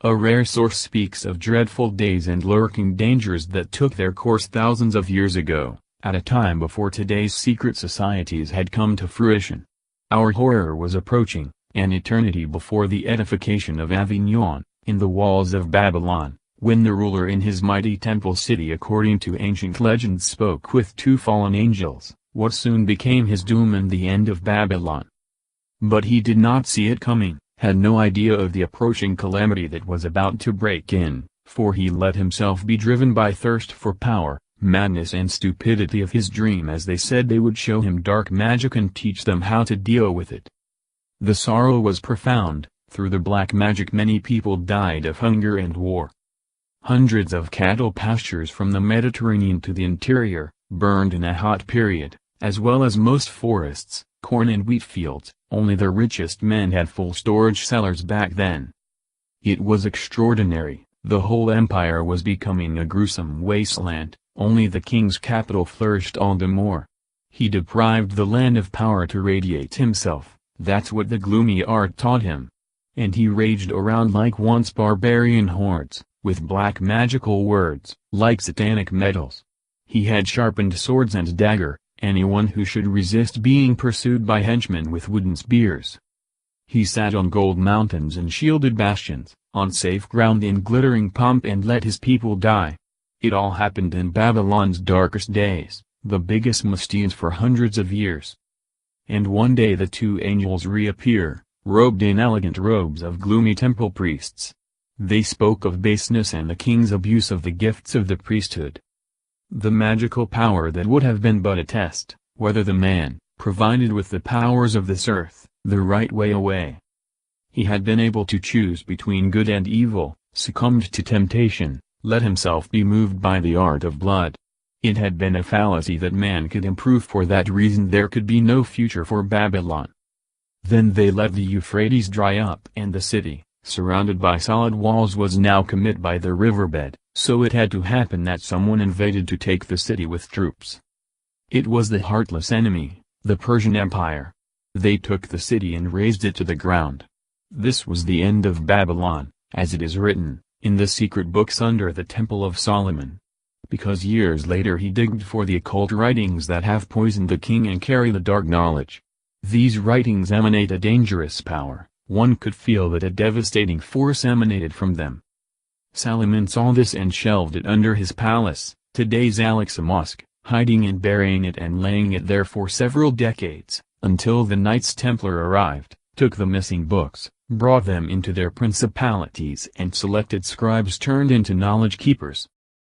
A rare source speaks of dreadful days and lurking dangers that took their course thousands of years ago, at a time before today's secret societies had come to fruition. Our horror was approaching, an eternity before the edification of Avignon, in the walls of Babylon, when the ruler in his mighty temple city according to ancient legends spoke with two fallen angels, what soon became his doom and the end of Babylon. But he did not see it coming, had no idea of the approaching calamity that was about to break in, for he let himself be driven by thirst for power, madness and stupidity of his dream as they said they would show him dark magic and teach them how to deal with it. The sorrow was profound, through the black magic many people died of hunger and war. Hundreds of cattle pastures from the Mediterranean to the interior, burned in a hot period, as well as most forests, corn and wheat fields. Only the richest men had full storage cellars back then. It was extraordinary, the whole empire was becoming a gruesome wasteland, only the king's capital flourished all the more. He deprived the land of power to radiate himself, that's what the gloomy art taught him. And he raged around like once barbarian hordes, with black magical words, like satanic metals. He had sharpened swords and dagger, anyone who should resist being pursued by henchmen with wooden spears. He sat on gold mountains and shielded bastions, on safe ground in glittering pomp and let his people die. It all happened in Babylon's darkest days, the biggest misdeeds for hundreds of years. And one day the two angels reappear, robed in elegant robes of gloomy temple priests. They spoke of baseness and the king's abuse of the gifts of the priesthood. The magical power that would have been but a test, whether the man, provided with the powers of this earth, the right way away. He had been able to choose between good and evil, succumbed to temptation, let himself be moved by the art of blood. It had been a fallacy that man could improve, for that reason there could be no future for Babylon. Then they let the Euphrates dry up and the city, surrounded by solid walls, was now commit by the riverbed. So it had to happen that someone invaded to take the city with troops. It was the heartless enemy, the Persian Empire. They took the city and razed it to the ground. This was the end of Babylon, as it is written, in the secret books under the Temple of Solomon. Because years later he digged for the occult writings that have poisoned the king and carry the dark knowledge. These writings emanate a dangerous power, one could feel that a devastating force emanated from them. Solomon saw this and shelved it under his palace, today's Al-Aqsa Mosque, hiding and burying it and laying it there for several decades, until the Knights Templar arrived, took the missing books, brought them into their principalities and selected scribes turned into knowledge keepers.